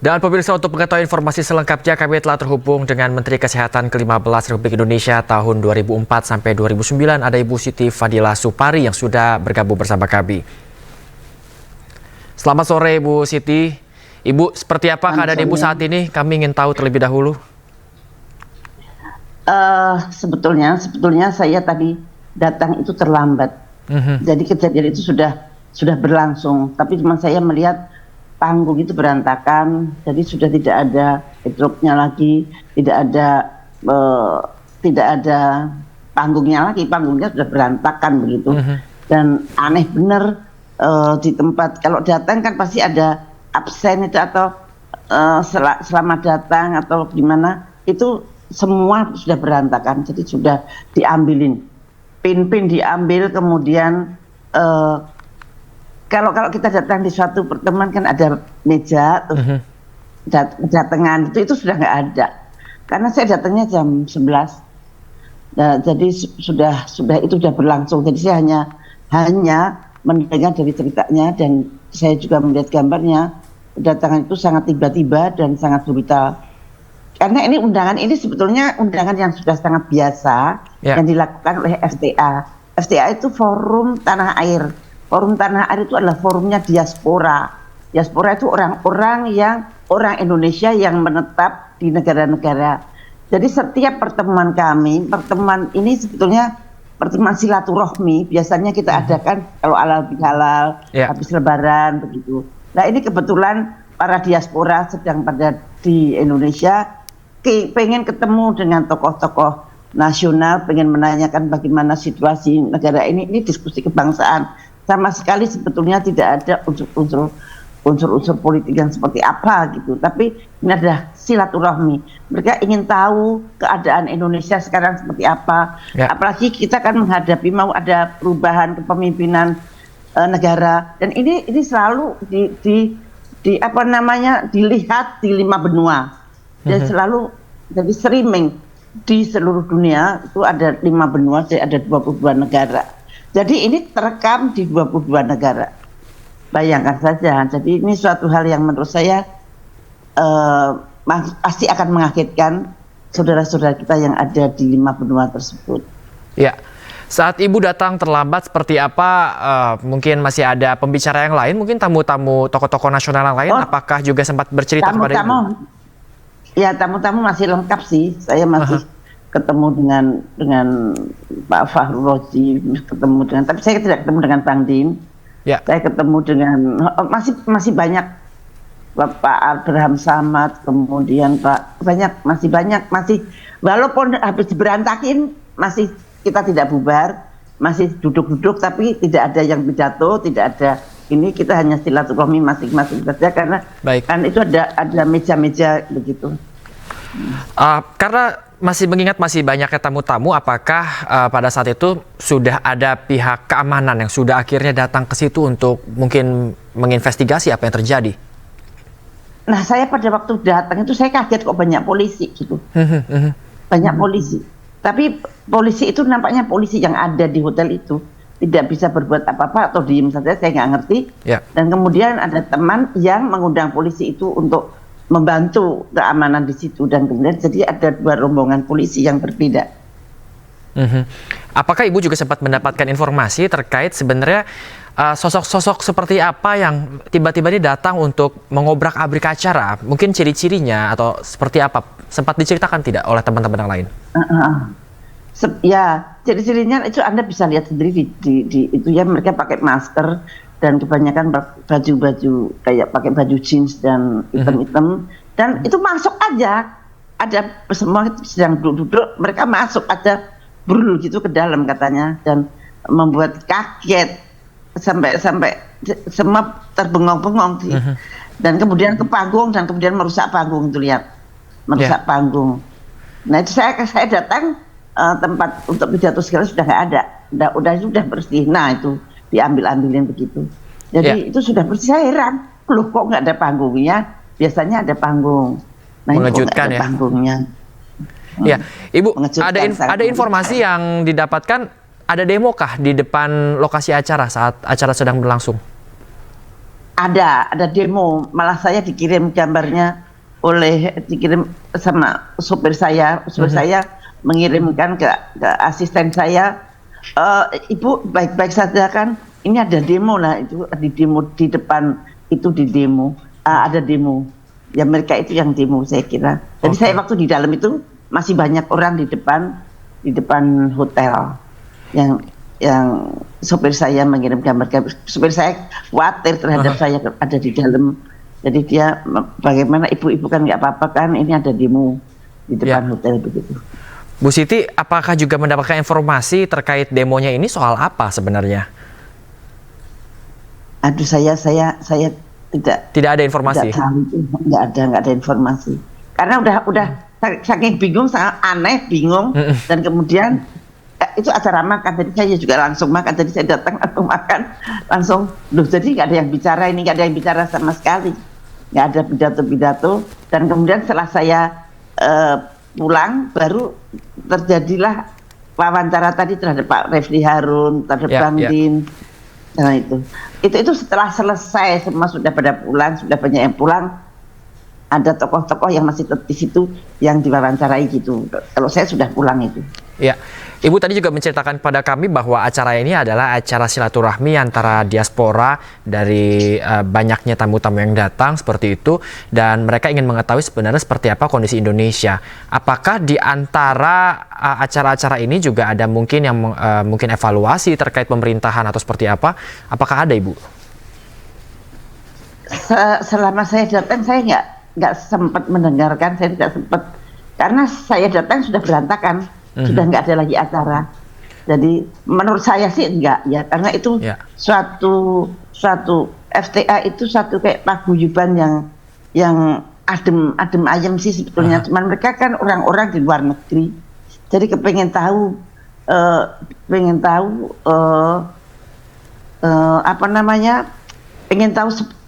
Dan pemirsa, untuk mengetahui informasi selengkapnya kami telah terhubung dengan Menteri Kesehatan ke-15 Republik Indonesia tahun 2004 sampai 2009, ada Ibu Siti Fadila Supari yang sudah bergabung bersama kami. Selamat sore Ibu Siti. Ibu, seperti apa keadaan Ibu saat ini? Kami ingin tahu terlebih dahulu. Sebetulnya saya tadi datang itu terlambat. Jadi kejadian itu sudah berlangsung, tapi cuma saya melihat panggung itu berantakan, jadi sudah tidak ada backdropnya lagi, tidak ada panggungnya lagi, panggungnya sudah berantakan begitu. Dan aneh bener, di tempat kalau datang kan pasti ada absen itu atau selamat datang atau gimana, itu semua sudah berantakan, jadi sudah diambilin pin-pin, diambil. Kemudian kalau kita datang di suatu pertemuan kan ada meja, datangan itu sudah nggak ada. Karena saya datangnya jam 11. Nah, jadi sudah itu sudah berlangsung. Jadi saya hanya mendengar dari ceritanya, dan saya juga melihat gambarnya. Kedatangan itu sangat tiba-tiba dan sangat brutal. Karena ini undangan ini sebetulnya undangan yang sudah sangat biasa yang dilakukan oleh FTA. FTA itu Forum Tanah Air. Forum Tanah Air itu adalah forumnya diaspora. Diaspora itu orang Indonesia yang menetap di negara-negara. Jadi setiap pertemuan ini sebetulnya pertemuan silaturahmi. Biasanya kita adakan kalau halal bihalal, habis Lebaran begitu. Nah, ini kebetulan para diaspora sedang pada di Indonesia, pengen ketemu dengan tokoh-tokoh nasional, pengen menanyakan bagaimana situasi negara ini diskusi kebangsaan. Sama sekali sebetulnya tidak ada unsur politik yang seperti apa gitu, tapi ini adalah silaturahmi. Mereka ingin tahu keadaan Indonesia sekarang seperti apa, apalagi kita kan menghadapi mau ada perubahan kepemimpinan negara, dan ini selalu dilihat di 5 benua, dan selalu jadi streaming di seluruh dunia. Itu ada 5 benua, jadi ada 22 negara. Jadi ini terekam di 22 negara. Bayangkan saja. Jadi ini suatu hal yang menurut saya pasti akan mengagetkan saudara-saudara kita yang ada di 5 benua tersebut. Ya, saat Ibu datang terlambat seperti apa? Mungkin masih ada pembicara yang lain, mungkin tamu-tamu tokoh-tokoh nasional yang lain. Apakah juga sempat bercerita kepada Ibu? Ya, tamu-tamu masih lengkap sih. Saya masih ketemu dengan Pak Fahru Rozi, tapi saya tidak ketemu dengan Bang Din. Saya ketemu dengan masih banyak Bapak Abraham Samad, kemudian masih banyak, walaupun habis berantakin masih kita tidak bubar, masih duduk-duduk, tapi tidak ada yang pidato, tidak ada ini, kita hanya silaturahmi masing-masing saja, karena kan itu ada meja-meja begitu. Karena masih mengingat masih banyaknya tamu-tamu, apakah pada saat itu sudah ada pihak keamanan yang sudah akhirnya datang ke situ untuk mungkin menginvestigasi apa yang terjadi? Nah, saya pada waktu datang itu saya kaget kok banyak polisi gitu. Banyak polisi. Tapi polisi itu nampaknya polisi yang ada di hotel itu tidak bisa berbuat apa-apa atau diem saja, saya nggak ngerti. Dan kemudian ada teman yang mengundang polisi itu untuk membantu keamanan di situ, dan kemudian jadi ada 2 rombongan polisi yang berbeda. Apakah Ibu juga sempat mendapatkan informasi terkait sebenarnya sosok-sosok seperti apa yang tiba-tiba ini datang untuk mengobrak-abrik acara? Mungkin ciri-cirinya atau seperti apa? Sempat diceritakan tidak oleh teman-teman yang lain? Ya, ciri-cirinya itu Anda bisa lihat sendiri di itu ya, mereka pakai masker dan kebanyakan baju-baju kayak pakai baju jeans dan hitam-hitam, dan itu masuk aja, ada semua sedang duduk-duduk, mereka masuk aja brul gitu ke dalam katanya, dan membuat kaget sampai semua terbengong-bengong sih. Dan kemudian ke panggung, dan kemudian merusak panggung itu, lihat merusak panggung. Nah, itu saya datang, tempat untuk pidato segala sudah nggak ada, sudah bersih. Nah, itu diambil-ambilin begitu. Jadi itu sudah bersih. Saya heran, loh kok nggak ada panggungnya? Biasanya ada panggung. Nah, mengejutkan ini kok nggak ada panggungnya. Ya, Ibu, ada informasi yang didapatkan, ada demo kah di depan lokasi acara saat acara sedang berlangsung? ada demo, malah saya dikirim gambarnya dikirim sama supir saya mengirimkan ke asisten saya, Ibu baik-baik saja kan, ini ada demo lah, itu di depan itu di demo, ada demo, ya mereka itu yang demo saya kira. Jadi saya waktu di dalam itu masih banyak orang di depan hotel yang sopir saya mengirim gambar. Sopir saya khawatir terhadap saya ada di dalam. Jadi dia, bagaimana ibu-ibu kan nggak apa-apa kan, ini ada demo di depan hotel begitu. Bu Siti, apakah juga mendapatkan informasi terkait demonya ini soal apa sebenarnya? Aduh, saya tidak ada informasi. Nggak ada informasi. Karena udah saking bingung, sangat aneh, bingung, dan kemudian itu acara makan, jadi saya juga langsung makan, jadi saya datang langsung makan, langsung, jadi nggak ada yang bicara, ini nggak ada yang bicara sama sekali, nggak ada pidato-pidato, dan kemudian setelah saya pulang, baru terjadilah wawancara tadi terhadap Pak Refli Harun, terhadap Bang Din, nah itu setelah selesai, semua sudah pada pulang, sudah banyak yang pulang, ada tokoh-tokoh yang masih di situ yang diwawancarai gitu. Kalau saya sudah pulang itu. Ya, Ibu tadi juga menceritakan pada kami bahwa acara ini adalah acara silaturahmi antara diaspora dari banyaknya tamu-tamu yang datang seperti itu, dan mereka ingin mengetahui sebenarnya seperti apa kondisi Indonesia. Apakah di antara acara-acara ini juga ada mungkin yang mungkin evaluasi terkait pemerintahan atau seperti apa? Apakah ada, Ibu? Selama saya datang saya nggak sempat mendengarkan, saya tidak sempat, karena saya datang sudah berantakan, sudah nggak ada lagi acara. Jadi menurut saya sih enggak ya, karena itu suatu FTA itu satu kayak paguyuban yang adem ayem sih sebetulnya. Cuman mereka kan orang-orang di luar negeri, jadi pengen tahu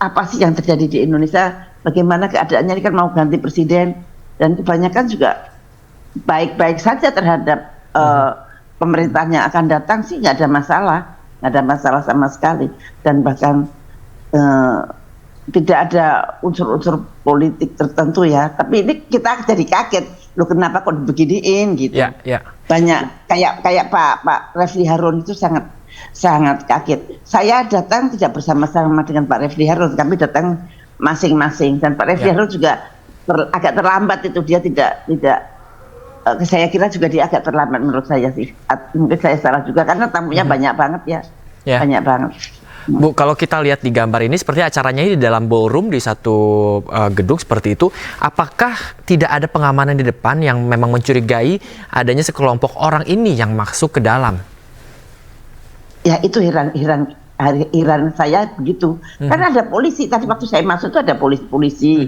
apa sih yang terjadi di Indonesia, bagaimana keadaannya. Ini kan mau ganti presiden, dan kebanyakan juga baik-baik saja terhadap pemerintahan yang akan datang sih, nggak ada masalah sama sekali, dan bahkan tidak ada unsur-unsur politik tertentu ya. Tapi ini kita jadi kaget, loh kenapa kok beginiin gitu. Banyak kayak Pak Refli Harun itu sangat kaget. Saya datang tidak bersama-sama dengan Pak Refli Harun, kami datang masing-masing, dan Pak Refli Harun juga agak terlambat itu, dia tidak saya kira juga dia agak terlambat menurut saya sih. Mungkin saya salah juga karena tamunya banyak banget ya. Banyak banget. Bu, kalau kita lihat di gambar ini seperti acaranya ini di dalam ballroom di satu gedung seperti itu. Apakah tidak ada pengamanan di depan yang memang mencurigai adanya sekelompok orang ini yang masuk ke dalam? Ya itu heran saya begitu. Karena ada polisi, tadi waktu saya masuk itu ada polisi.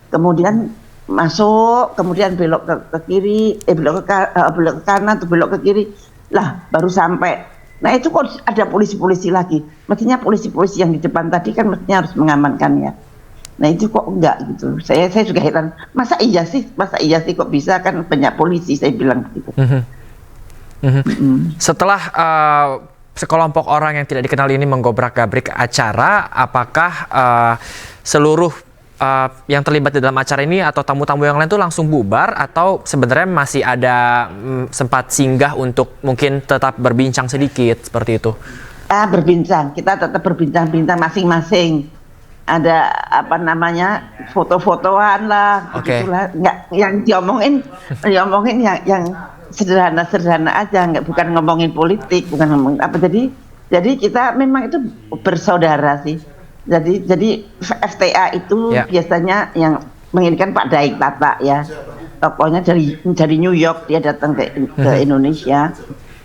Kemudian masuk, kemudian belok ke kiri, belok ke kanan, atau belok ke kiri, lah baru sampai. Nah itu kok ada polisi-polisi lagi. Mestinya polisi-polisi yang di depan tadi kan mestinya harus mengamankannya. Nah itu kok enggak gitu. Saya juga heran. Masa iya sih kok bisa, kan banyak polisi, saya bilang gitu. Setelah sekelompok orang yang tidak dikenal ini menggobrak-gabrik acara, apakah seluruh yang terlibat di dalam acara ini atau tamu-tamu yang lain itu langsung bubar, atau sebenarnya masih ada sempat singgah untuk mungkin tetap berbincang sedikit seperti itu? Berbincang, kita tetap berbincang-bincang masing-masing. Ada foto-fotoan lah, begitulah. Nggak, yang diomongin yang sederhana aja, bukan ngomongin politik, bukan ngomongin apa. Jadi kita memang itu bersaudara sih. Jadi FTA itu biasanya yang menginginkan Pak Daik Tata ya, tokohnya dari New York, dia datang ke Indonesia.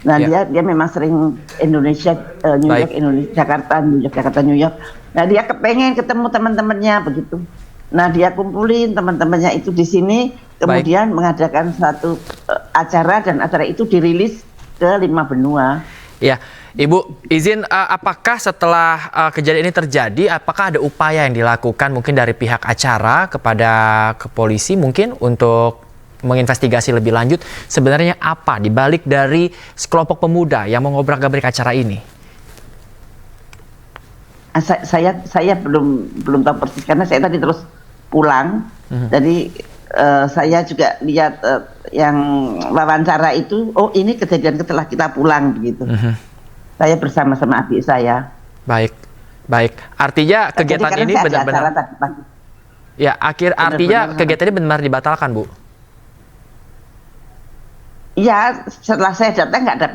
Nah dia memang sering Indonesia, New York, Indonesia, Jakarta, New York. Nah dia kepengen ketemu teman-temannya begitu. Nah dia kumpulin teman-temannya itu di sini, kemudian mengadakan satu acara, dan acara itu dirilis ke 5 benua. Ya, Ibu izin, apakah setelah kejadian ini terjadi, apakah ada upaya yang dilakukan mungkin dari pihak acara ke polisi mungkin untuk menginvestigasi lebih lanjut sebenarnya apa dibalik dari sekelompok pemuda yang mengobrak-gabrik acara ini? Saya belum tahu persis karena saya tadi terus pulang. Jadi saya juga lihat yang wawancara itu, oh ini kejadian setelah kita pulang begitu. Saya bersama-sama adik saya. Baik, baik. Artinya kegiatan ini benar-benar ya, artinya kegiatan ini benar dibatalkan, Bu? Iya, setelah saya datang nggak ada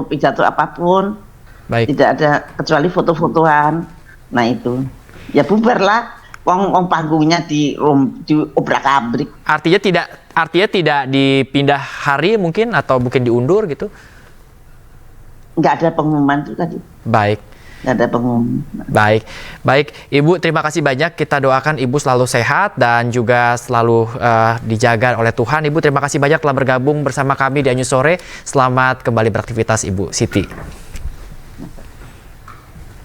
pidato apapun. Baik. Tidak ada kecuali foto-fotoan. Nah itu, ya bubar lah. Wong panggungnya di obrak-abrik. Artinya tidak dipindah hari mungkin atau mungkin diundur gitu? Nggak ada pengumuman itu tadi. Baik. Nggak ada pengumuman. Baik, Ibu, terima kasih banyak. Kita doakan Ibu selalu sehat dan juga selalu dijaga oleh Tuhan. Ibu, terima kasih banyak telah bergabung bersama kami di Anju Sore. Selamat kembali beraktivitas, Ibu Siti.